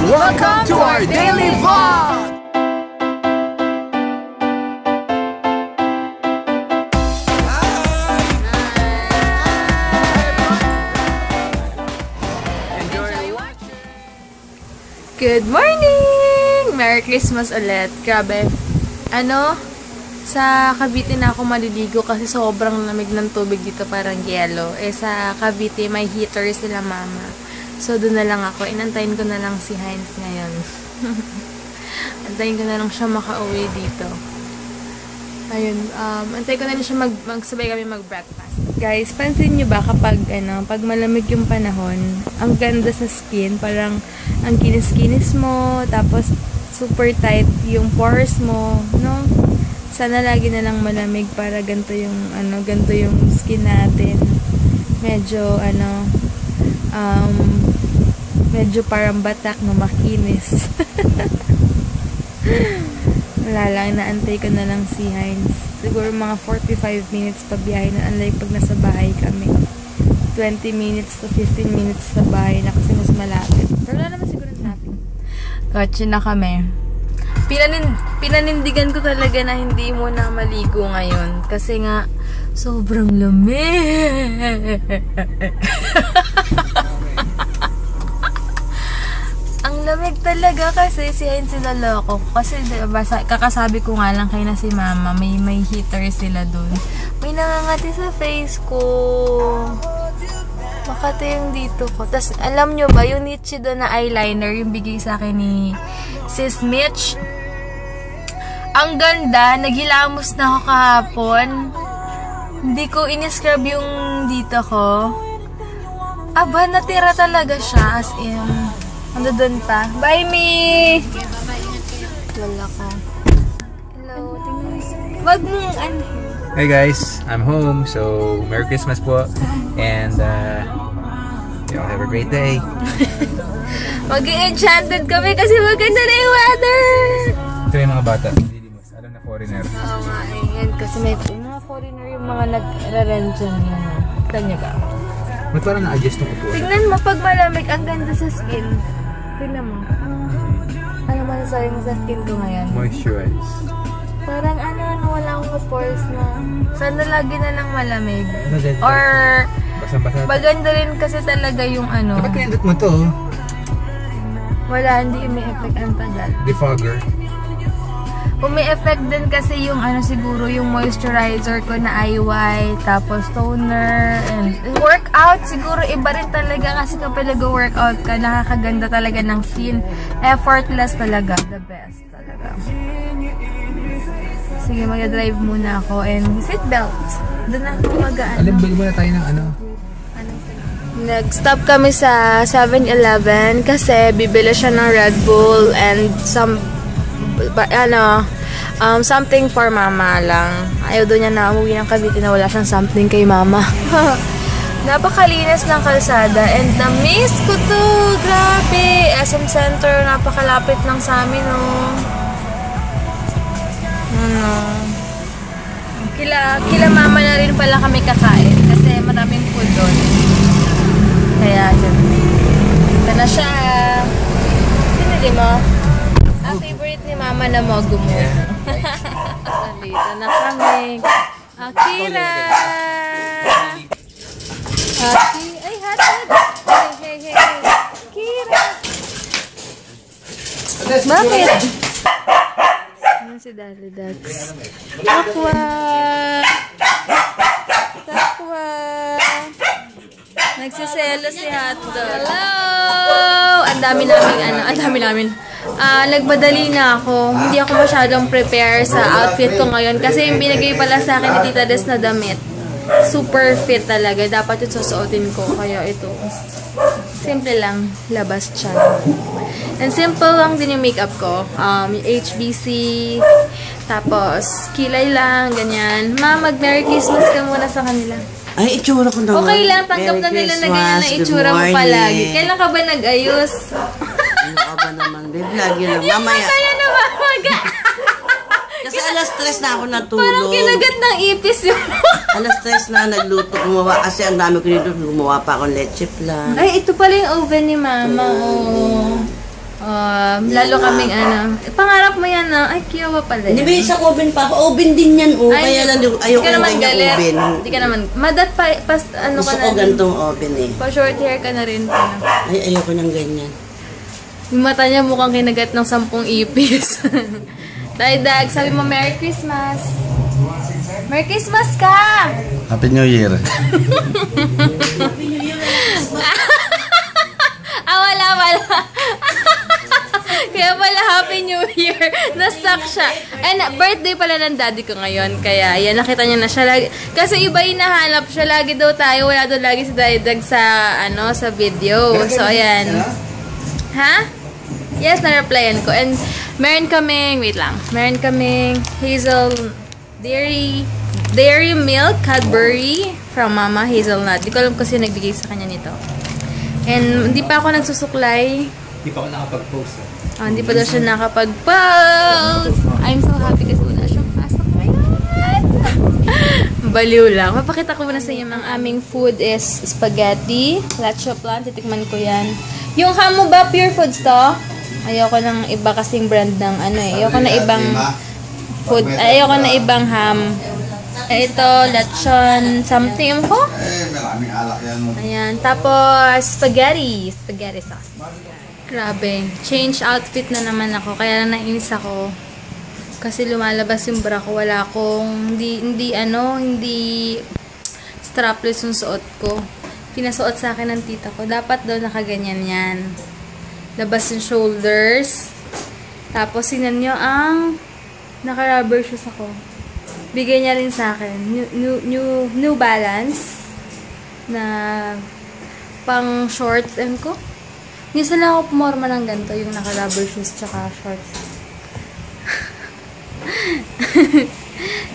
Welcome to our daily vlog! Good morning! Merry Christmas ulit. Grabe. Sa Cavite na ako maliligo kasi sobrang lamig ng tubig dito, parang yelo. Sa Cavite may heater sila mama. So doon na lang ako. Inantayin ko na lang si Heinz ngayon. Antayin ko na lang siya makauwi dito. Ayun, antayin ko na lang siya magsabay kami mag-breakfast. Guys, pansin nyo ba kapag pag malamig yung panahon, ang ganda sa skin, parang ang kinis-kinis mo, tapos super tight yung pores mo, no? Sana lagi na lang malamig para ganito yung ganito yung skin natin. Medyo medyo parang batak na makinis. Wala lang, naantay ko na lang si Heinz. Siguro mga 45 minutes pa biyahe na, unlike pag nasa bahay kami. 20 minutes to 15 minutes sa bahay na kasi mas malapit. Pero wala naman siguro traffic. Kotse na kami. Pinanindigan ko talaga na hindi mo na maligo ngayon. Kasi nga, sobrang lamig. Ang lamig talaga kasi si Heinz sinaloko. Kasi diba, kakasabi ko nga lang kayo na si mama, may heater sila dun. May nangangati sa face ko. Makati yung dito ko. Tapos alam nyo ba, yung Nietzsche doon na eyeliner, yung bigay sa akin ni Sis Mitch. Ang ganda, naghilamos na ako kahapon. Hindi ko in-scrub yung dito ko. Aba, natira talaga siya as in. Ando doon pa. Bye, me! Wala ka. Hello, tingnan. Wag mong Hey guys, I'm home. So, Merry Christmas po. And, y'all have a great day. Maging enchanted kami kasi maganda na yung weather! Ito yung mga bata. Alam na foreigner. Oo nga, yan. Kasi may mga foreigner yung mga nag-rent dyan. Tignan nyo ba? Ba't parang na-adjust ng upuan? Tignan mo, pag malamig, ang ganda sa skin. Tignan mo. Ano masasabi mo sa skin ko ngayon? Moisturize. Parang wala akong pores na. Sana lagi na lang malamig. Maganda. Or, Basang-basa. maganda rin kasi talaga yung Dapat pinindot mo to. Wala, hindi umi-effect ang tagal. Defogger. Umi-effect din kasi yung siguro yung moisturizer ko na IY, tapos toner, and workout. Siguro iba rin talaga kasi kapag nag-workout ka, nakakaganda talaga ng skin. Effortless talaga. The best talaga. Sige, mag-drive muna ako and seatbelt. Doon na ako mag-ano. Bili muna tayo ng Nag-stop kami sa 7-Eleven kasi bibili siya ng Red Bull and something for mama lang. Ayaw doon niya na umuwi ng Cavite na wala siyang something kay mama. Napakalinis ng kalsada and na-miss ko to. Grabe! SM Center, napakalapit lang sa amin, oh. Kila mama na rin pala kami kakain kasi maraming food doon. Kaya, ito na siya. Pinili mo? Favorite ni mama na mogumo. Nandito na kami. Akira! Ay, hatid! Hey. Akira! Bakit? Ano si Daddy Dax? Takwa! Nagsiselo si Hotdog. Hello! Ang dami namin. Nagmadali na ako. Hindi ako masyadong prepare sa outfit ko ngayon kasi yung binigay pala sa akin ni Tita Des na damit. Super fit talaga. Dapat yung susuotin ko. Kaya ito. Simple lang. Labas siya. And simple lang din yung makeup ko. Yung HBC. Tapos, kilay lang. Ganyan. Ma, mag-Merry Christmas ka muna sa kanila. Ay, itsura ko naman. Okay lang, tanggap na nila na ganyan na itsura mo palagi. Kailan ka ba nag-ayos? Ano ka ba naman, babe? Lagi lang. Mamaya. Kaya naman, Kasi alas 3 na ako natulog. Parang kinagat ng ipis yung Alas 3 na nagluto, gumawa. Kasi ang dami ko dito, gumawa pa akong leche plan. Ay, ito pala yung oven ni Mama. Oh. Lalo kaming ano. Pangarap mo yan na, ay, kiyawa pala Hindi yan. ba isa oven pa? Oven din yan, oh. Kaya lang ayoko ng ganyan oven. Hindi ka naman, madat pa, ano Gusto ka ko na. gantong oven eh. Pa short hair ka na rin pala. Ay, ayoko ng ganyan. Yung mata niya mukhang kinagat ng 10 ipis. Dag, sabi mo, Merry Christmas. Merry Christmas ka! Happy New Year. Wala. Kaya pala Happy New Year. Na-stuck siya. And birthday pala ng daddy ko ngayon. Kaya yan, nakita niya na siya lagi. Kasi iba hinahanap siya. Lagi daw tayo. Wala daw lagi si Dag sa, sa video. So, ayan. Ha? Yes, na-replyan ko. And meron kaming, wait lang. Meron kaming hazel dairy milk Cadbury from Mama Hazelnut. Di ko alam kasi nagbigay sa kanya nito. And hindi pa ako nagsusuklay. Hindi pa ako nakapag-post. Hindi pa daw siya nakapag-post. I'm so happy kasi wala siyang pasok ngayon. Baliw lang. Mapakita ko muna sa inyo. Ang aming food is spaghetti. Leche plan. Titikman ko yan. Yung ham mo ba pure foods to? Ayoko ng iba kasing brand ng Ayoko na ibang food. Ayoko na ibang ham. Ito, lechon something ko. Maraming alak yan mo. Ayan. Tapos, spaghetti. Spaghetti sauce. Grabe. Change outfit na naman ako. Kaya nainis ako. Kasi lumalabas yung bra ko. Wala akong, hindi strapless yung suot ko. Pinasuot sa akin ng tita ko. Dapat daw nakaganyan yan. Labas yung shoulders. Tapos, sinan nyo ang naka-rubber shoes ako. Bigay niya rin sa akin. New Balance. Na pang shorts ko. Minsan lang ako pumorma ng ganito. Yung naka-rubber shoes tsaka shorts.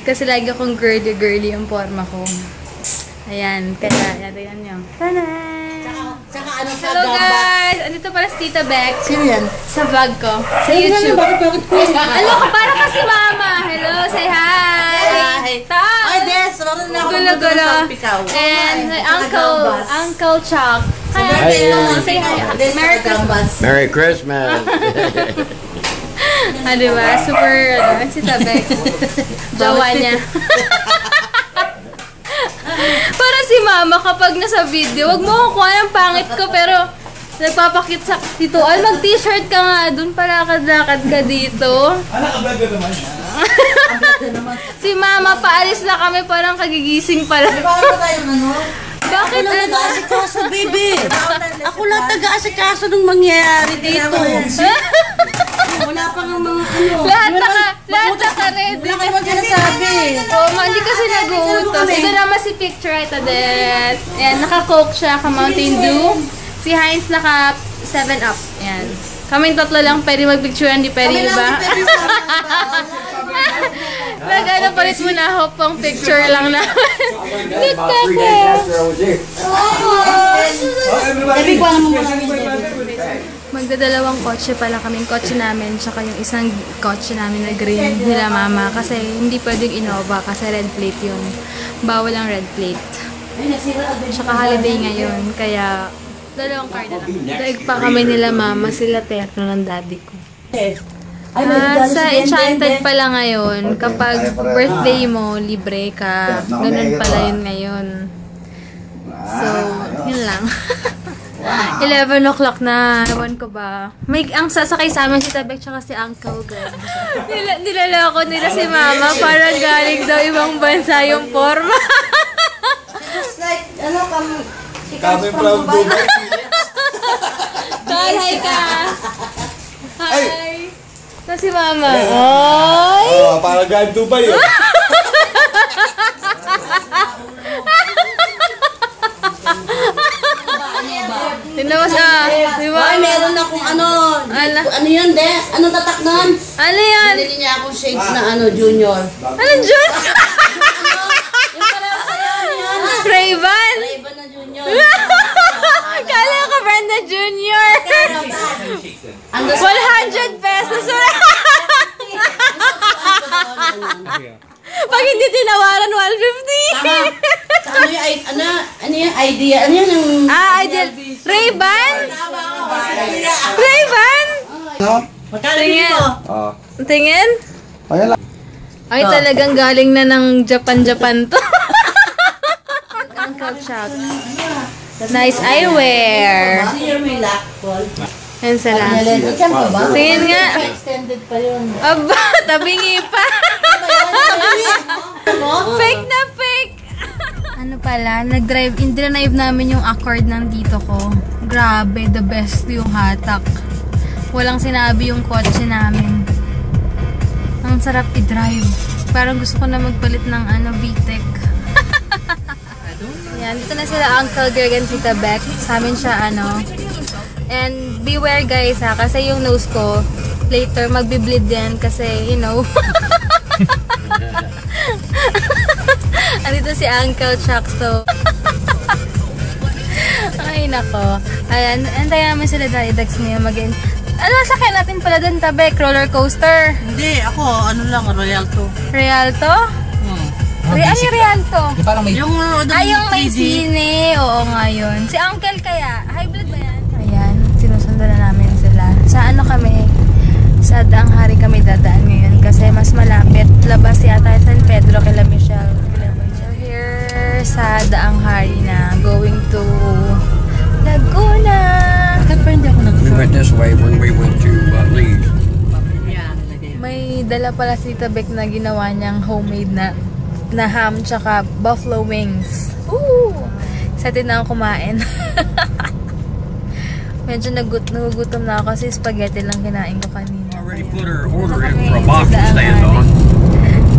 Kasi lagi akong girly yung forma ko. Ayan. Kaya, yan yung. Tanan! Tsaka ano sa Hello guys! Andito pala si Tita Beck. Sino yan? Sa vlog ko. Sa YouTube. Bakit ko? Ano ka? Para kasi mama. Hello, say hi! Hi! Ta! Ay, Des! Meron na ako Gulo-gulo. ng pikaw. And Tsaka Uncle Chuck. Hi! Say hi. Merry Christmas. Merry Christmas. Diba? Super, si Tita Beck. Jawa niya. Para si mama kapag nasa video, wag mo kukuha ng pangit ko pero nagpapakit sa Tito Al, mag-t-shirt ka nga dun, palakad-lakad ka dito. Si mama, paalis na kami, parang kagigising pala. Bakit Ako lang nag-aasikaso, baby. Ako lang nag-aasikaso nung mangyayari dito. Wala pa nga mga Lahat na ready. Wala kayo mag-sinasabi. Hindi kasi nag-uutos. Ito naman si Picture, ito Des. Ayan, naka-Coke siya, ka-Mountain Dew. Si Heinz naka 7-Up. Ayan. Kaming tatlo lang pwede mag-picture, hindi pwede iba. Nag-ano palit mo na, hope pang picture lang na. Look at that. Magdadalawang kotse pala kaming kotse namin, tsaka yung isang kotse namin na green nila mama. Kasi hindi pwedeng Innova kasi red plate yun. Bawal ang red plate. Tsaka holiday ngayon, kaya dalawang car na lang. Daig pa kami nila mama, sila terno ng daddy ko. Sa Enchanted pala ngayon, kapag birthday mo, libre ka. Ganun pala yun ngayon. So, yun lang. 11 o'clock na. Ewan ko ba. Ang sasakay sa amin si Tabek tsaka si Uncle Greg. Nilalako nila si Mama para galing daw ibang bansa yung forma. Just like, Kami from Dubai. Hi ka! Hi! Ito si Mama. Ay! Para galing Dubai. Tinawas di ba? Ay, meron akong ano yun, Des? Anong tatak nun? Ano yan? Binili niya akong shades na junior. Anong Jun? Yung pareho sa'yo, ano yun? Ray-Ban? Iba na junior. Kala ko Brenda Jr. 100 pesos. Pag hindi tinawaran, 150. Ano yung idea? Ano yun yung... Ideal. Ray-Ban? Ray-Ban? Magkano bili mo? Tingin? Ayan lang. Ay, talagang galing na ng Japan to. Uncle Chuck. Nice eyewear. Here may lock. Yan sila. Tingin nga. Extended pa yun. Aba, tabingi pa. Fake na fake. Ano pala, dinrive namin yung Accord ng tito ko. Grabe, the best yung hatak. Walang sinabi yung kotse namin. Ang sarap i-drive. Parang gusto ko na magpalit ng VTEC. Yan, dito na sila Uncle Greg and Tita Beck. Sa amin siya And beware guys ha, kasi yung nose ko later magbi-bleed din kasi you know. Andito si Uncle Chuck so. Ay nako. Ayan, antayin namin sila Dax ngayon mag-in. Ano sakyan natin pala doon, Tabek? Roller coaster? Hindi, ako ano lang, Rialto. Rialto? Ano yung Rialto? Parang may... Yung may sine. Oo nga yun. Si Uncle kaya. Hybrid ba yan? Ayan, sinusundan na namin sila. Sa kami? Sa Daang Hari kami dadaan ngayon kasi mas malapit. Labas yata San Pedro kila Michelle. We're here sa Daang Hari na going to Laguna. We went this way when we went to Leeds. May dala pala si Tita Beck na ginawa niyang homemade na ham tsaka buffalo wings. Ooh! Excited na ako kumain. Medyo nagugutom na ako kasi spaghetti lang kinain ko kanina. Already put her order in for a box to stand on.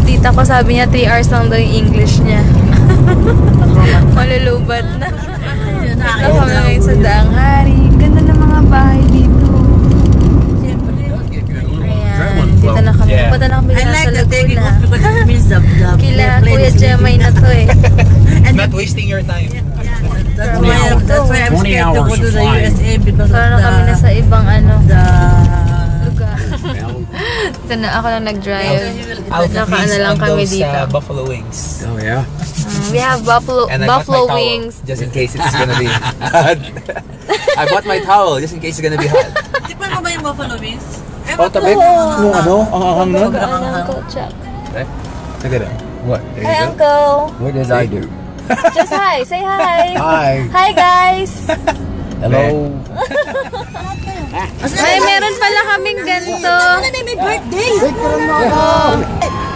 Tita ko sabi niya 3 hours lang daw yung English niya. Malulubat na. Ito kami ngayon sa Daang Hari. Ganda ng mga bahay dito. Ayan, dito na kami. Punta na kami sa Laguna. Kila Kuya Jemay na to Not wasting your time. That's why I'm scared to go to the USA because Parang kami na sa ibang lugar. Ito na, ako lang nag-drive. Nakaano lang kami dito. Buffalo wings. Oh yeah. We have buffalo wings. Just in case it's gonna be hot. I bought my towel just in case it's gonna be hot. Di ba mo ba yung buffalo wings? Oh, Tabek? Yung ang ahang nun? Uncle Chuck. Look at it. What? There Hi, you go. Uncle. What did I do? Just hi. Say hi. Hi. Hi, guys. Hello. Ay, meron pala kaming ganito. May birthday!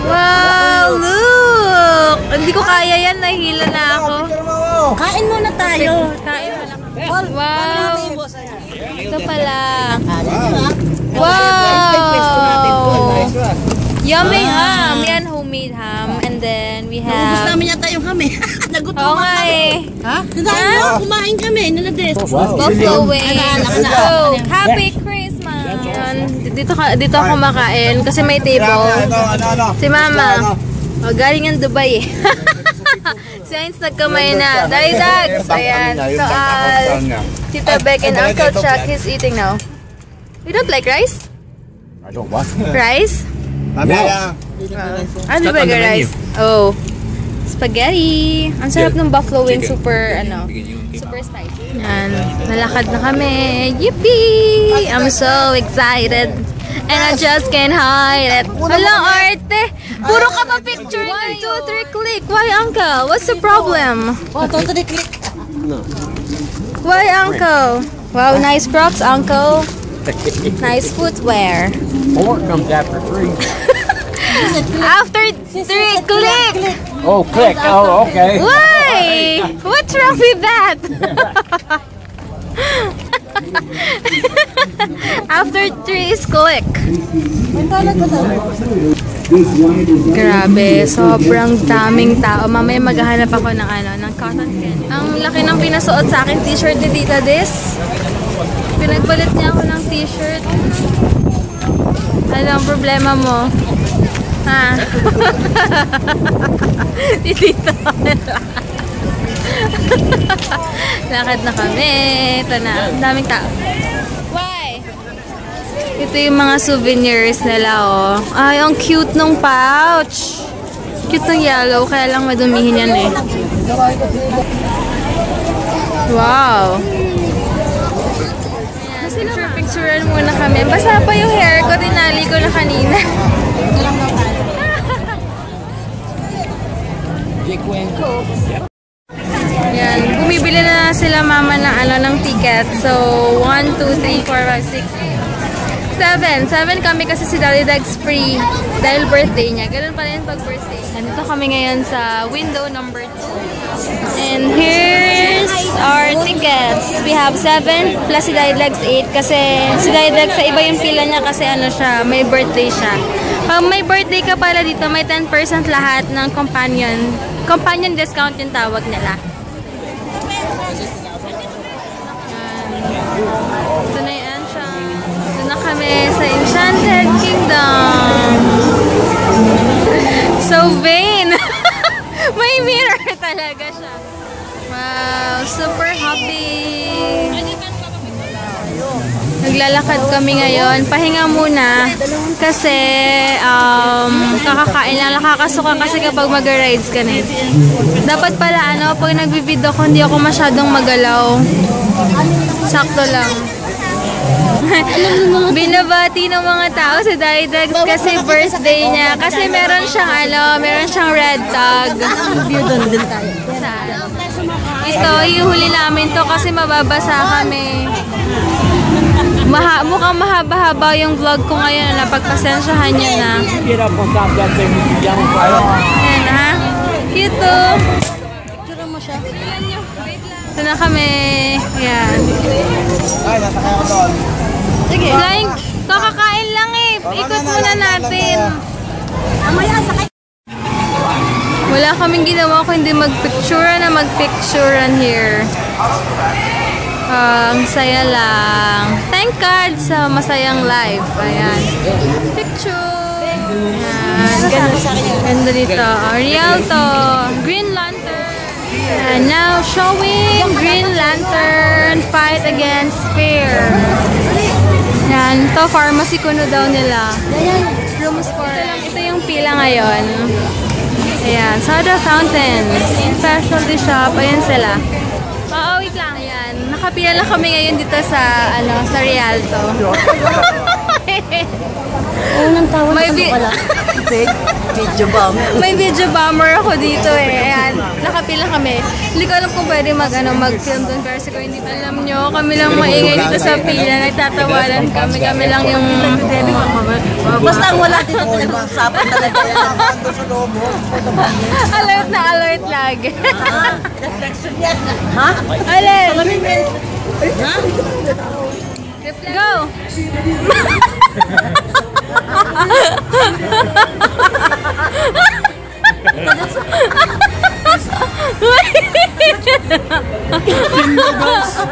Wow, look! Hindi ko kaya yan. Nahihila na ako. Kain muna tayo. Kain mo lang. Wow! Ito pala. Wow! Yummy ham. Yan, homemade ham. And then, we Ubus have... namin yata yung kami. Nagutom Oo nga Ha? Kumain kami. Nalades. Buffalo wings. So, happy Christmas! Yan. Dito ako makain kasi may table. Si Mama. Oh, galing ng Dubai Si Heinz nagkamay na. Dali Dax! Ayan. So, Tita Beck and Uncle Chuck is eating now. You don't like rice? I don't want. Rice? Yeah. Ano ba yung rice? Oh. Spaghetti. Ang sarap ng buffalo wing. Super, super spicy. Yan. Nalakad na kami. Yippee! I'm so excited. And I just can't hide it. Hala, arte! Puro ka pa picture. 1, 2, 3, click. Why, Uncle? What's the problem? Oh, totally click. Why, Uncle? Wow, nice Crocs, Uncle. Nice footwear. 4 comes after 3. After 3, click! Oh, click. Oh, okay. Why? What's wrong with that? After 3 is click. Grabe, sobrang daming tao. Mamaya maghahanap ako ng cotton candy. Ang laki ng pinasuot sa akin t-shirt ni Tita Des. Pinagbalit niya ako ng t-shirt. Ano ang problema mo? Ha? Dito. Lakad na kami. Ito na. Ang daming tao. Why? Ito yung mga souvenirs nila, oh. Ay, ang cute nung pouch. Cute ng yellow. Kaya lang madumihin yan, eh. Wow. Picturean muna kami. Basta pa yung hair ko. ko na kanina. Yan, bumibili na sila mama ng ticket. So, 1, 2, 3, 4, 5, 6, 7 kami kasi si Daddy Dag's free dahil birthday niya. Ganun pala yun pag birthday. Nandito kami ngayon sa window number 2. And here's our tickets. We have 7 plus si Daddy Dag's 8 kasi si Daddy Dag sa iba yung pila niya kasi ano siya, may birthday siya. Pag may birthday ka pala dito, may 10% lahat ng companion discount yung tawag nila. Ito na yung entrance. Ito na kami sa Enchanted Kingdom. So vain! May mirror talaga siya. Wow! Super happy! Naglalakad kami ngayon. Pahinga muna kasi kakakain lang. Nakakasuka kasi kapag mag-rides ka na. Dapat pala pag nagbi-video ko, hindi ako masyadong magalaw. Sakto lang. Binabati ng mga tao sa Daddy Dag kasi birthday niya. Kasi meron siyang red tag. Ito, ihuli namin to kasi mababasa kami. Mukhang mahaba-haba yung vlog ko ngayon. Napagpasensyahan niyo na. Ayan ha. Cute. Picture mo siya. Ito na kami. Ayan. Sige. Flying, kakakain lang eh. Ikot muna natin. Wala kaming ginawa kundi magpicturean here. Ang saya lang. Thank God sa masayang life. Ayan. Picture. Ayan. Ganda dito. Rialto. Green Lantern. And now showing Green Lantern Fight Against Fear. Yan. Ito, pharmacy kuno daw nila. Rooms for... Ito yung pila ngayon. Ayan. Soda Fountains. Specialty shop. Ayan sila. Wait lang. Ayan. Nakapila lang kami ngayon dito sa, sa Rialto. Unang tawag May pala. Video bomber. May video bomber ako dito eh. Ayan. Nakapila kami. Hindi ko alam kung pwede mag-film doon. Pero siguro hindi alam nyo. Kami lang maingay dito sa pila. Nagtatawanan kami. Kami lang yung... Basta ang wala dito pinag-uusapan talaga yan. Alert na alert lagi. Reflection yan. Ha? Alert! Ha? Go!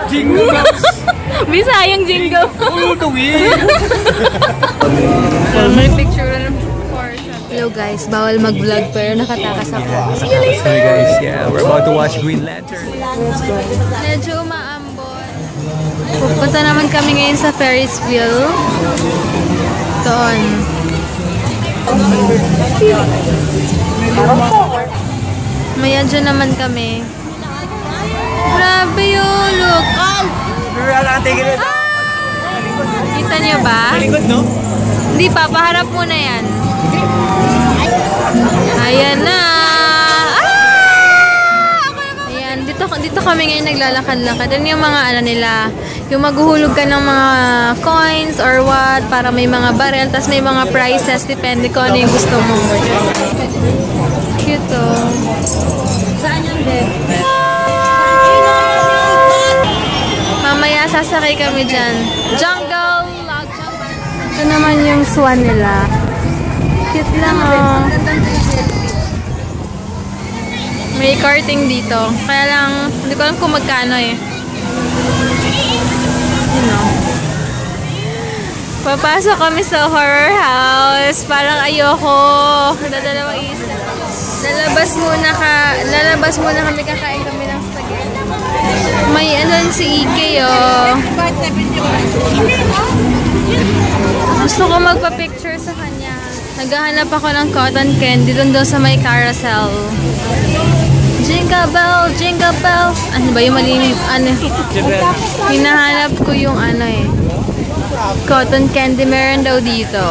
Jingle bells! Bisayang jingle. All the way! May picture na hello guys, bawal mag-vlog pero nakatakas ako. Sorry guys, yeah, we're about to watch Green Lantern. Medyo maambon. Pupunta naman kami ngayon sa Ferris wheel. Doon. Maya dyan naman kami. Grabe yun, look. Kita niyo ba? No? Hindi pa, paharap muna yan. Ayan na. Ayan, dito kami ngayon naglalakad-lakad. Yan yung mga nila, yung maghuhulog ka ng mga coins or what, para may mga barrel, tas may mga prices, depende kung ano yung gusto mo. Cute oh. Saan yung bed? Mamaya sasakay kami dyan. Jungle Log. Ito naman yung swan nila. Cute lang oh. May karting dito. Kaya lang, hindi ko alam kung magkano eh. You know. Papasok kami sa horror house. Parang ayoko. Dadalawang isip. Lalabas muna kami, kakain kami ng spaghetti. May si Ike oh. Gusto ko magpa-picture sa kanya. Naghahanap ako ng cotton candy doon sa may carousel. Jingle bell, jingle bells. Ano ba yung malinis? Hinahanap ko yung eh. Cotton candy meron daw dito.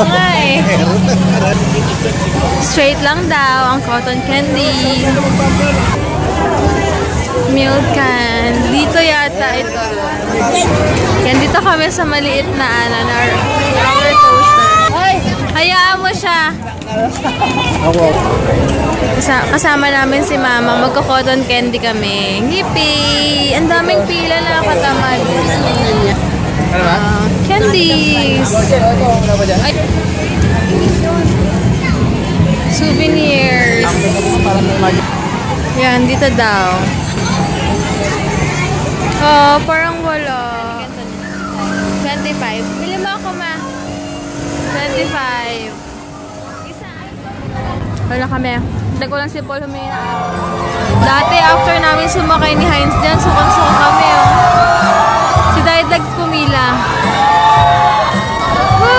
Okay. Straight lang daw ang cotton candy. Milk can. Dito yata ito. Yan, dito kami sa maliit na na roller coaster. Hayaan mo siya. Kasama namin si Mama. Magko-cotton candy kami. Yippee! Ang daming pila na katamad. Candies! Ay. Souvenirs. Yan, dito daw. Oh, parang wala. 25. Bili mo ako, ma. 25. Wala kami. Hindi ko lang si Paul humingi na ako. Dati, after namin sumakay ni Heinz dyan, sukang-suka kami, oh. Si Daidags pumila. Wow!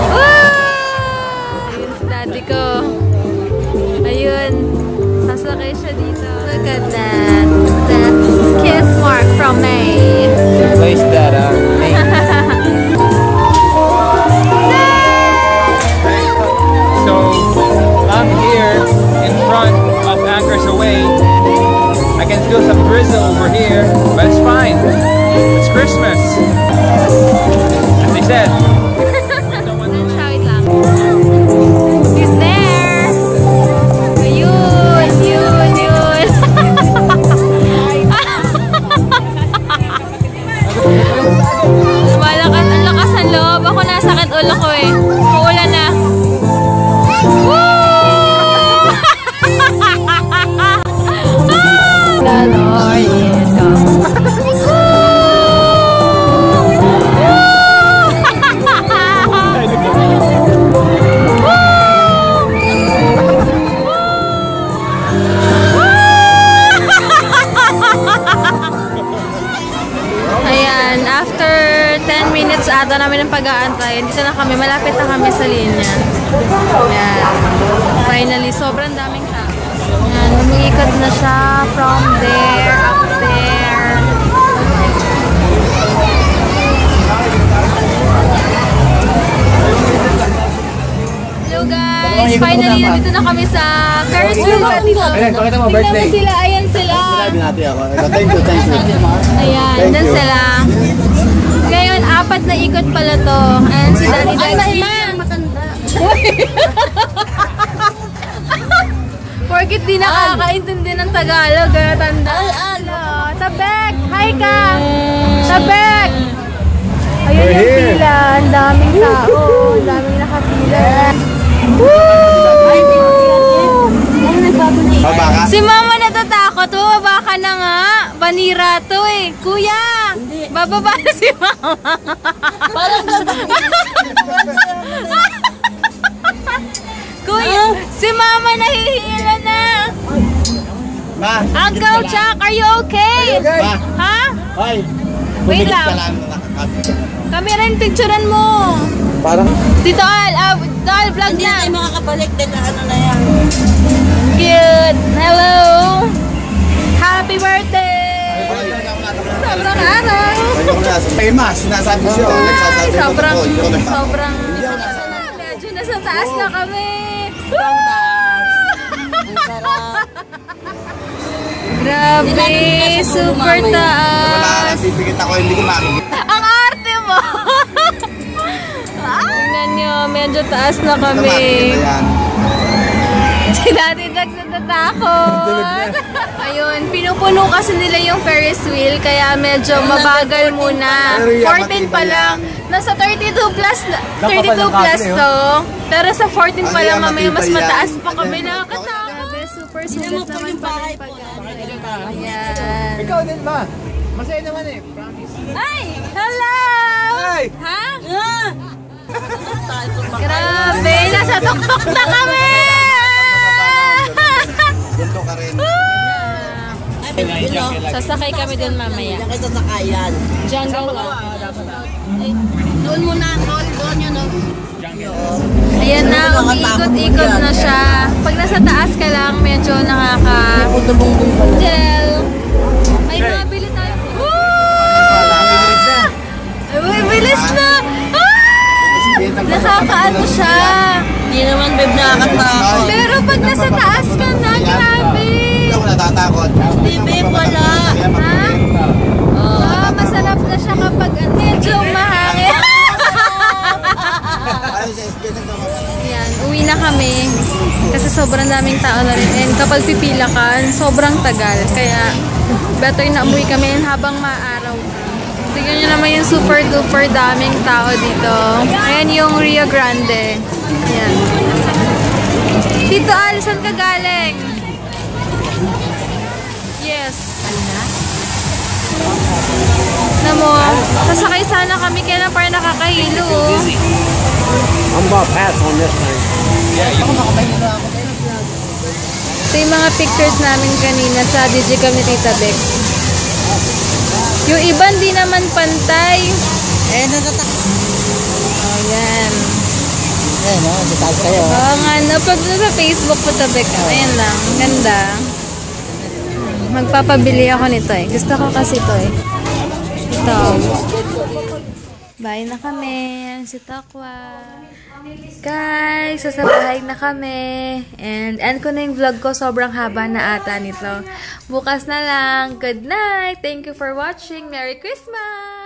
Wow! Ayun si daddy ko. Ayun. Sasakay siya dito. Look at that. The kiss mark from May. Place that May. So I'm here in front of Anchors Away. I can feel some drizzle over here, but it's fine. It's Christmas. As they said. He's there! Ayun! Yun! Yun! Ang lakas ng loob. Ako nasakit ulo ko eh. Uulan na. Woo! The Lord is come. Ayan, after 10 minutes ata namin ng pag-aantay, dito na kami, malapit na kami sa linya. Ayan. Finally, sobrang daming tao. Ayan, umiikot na siya from there, up there. Hello guys! Finally, nandito na kami sa Ferris wheel. Ayan, pakita mo, birthday. Tingnan mo sila, ayan sila. Thank you. Ayan, dyan sila. Ngayon, 4 na ikot pala to. Ayan si Daddy Dags. Porkit di nakakaintindi ng Tagalog, tanda. Tabek! Hi ka! Tabek! Ayun yung pila. Ang daming tao. Ang daming nakapila. Si Mama natatakot. Bababa ka na nga. Banira to eh. Kuya! Bababa na si Mama. Kuya! Si Mama nahihila na. Uncle Chuck, are you okay? Ha? Wait lang. Kami rin, picturean mo. Parang Tito Al, vlog Hindi na. tayo makakabalik din na ano na yan. Good. Hello. Happy birthday. Sobrang araw. Sinasabi siya. Ay, sobrang. Medyo nasa taas na kami. Grabe, super taas. Pipikit ako, hindi ko makikita. Ang arte mo. Tingnan nyo, medyo taas na kami. Si Daddy Dags natatakot. Ayun, pinupuno kasi nila yung Ferris wheel, kaya medyo mabagal muna. 14 pa lang. Nasa 32 plus to. Pero sa 14 pa lang, mamaya mas mataas pa kami. Nakakatakot. Super sulit naman pala yung pag-aantay. Ayan. ikaw din ba? Masaya naman eh. Promise. Ay! Hello! Hi! Ha? Grabe! Nasa tuktok na kami! Ganto ka rin. Sasakay kami dun mamaya. Yan kayo sasakayan. Jungle lang. Doon muna, doon yun, no? Ayan na, umiikot-ikot na siya. Pag nasa taas ka lang, medyo nakaka-gel. Ay, mabili tayo. Ay, bilis na! Nakakaano siya. Hindi naman, babe, nakakatakot. Pero pag nasa taas ka na, grabe. Hindi ako natatakot. Hindi, babe, wala. Ha? Masarap na siya kapag medyo mahangin. Yan, uwi na kami. Kasi sobrang daming tao na rin. And kapag pipila ka, sobrang tagal. Kaya better na umuwi kami habang maaraw. Tingnan nyo naman yung super duper daming tao dito. Ayan yung Rio Grande. Ayan. Tito Al, saan ka galing? Yes. Namo, sasakay sana kami kaya na parang nakakahilo. I'm about pass on this thing. Ito yung mga pictures namin kanina sa Digicam ni Tita Bex. Yung iba hindi naman pantay. Ayan. no? Detach kayo. Oo nga, napag sa Facebook po tabi ka. Ayan lang, ganda. Magpapabili ako nito eh. Gusto ko kasi ito eh. Ito. Bye na kami. Si Takwa. Guys, sasabahay na kami. And end ko na yung vlog ko. Sobrang haba na ata nito. Bukas na lang. Good night. Thank you for watching. Merry Christmas!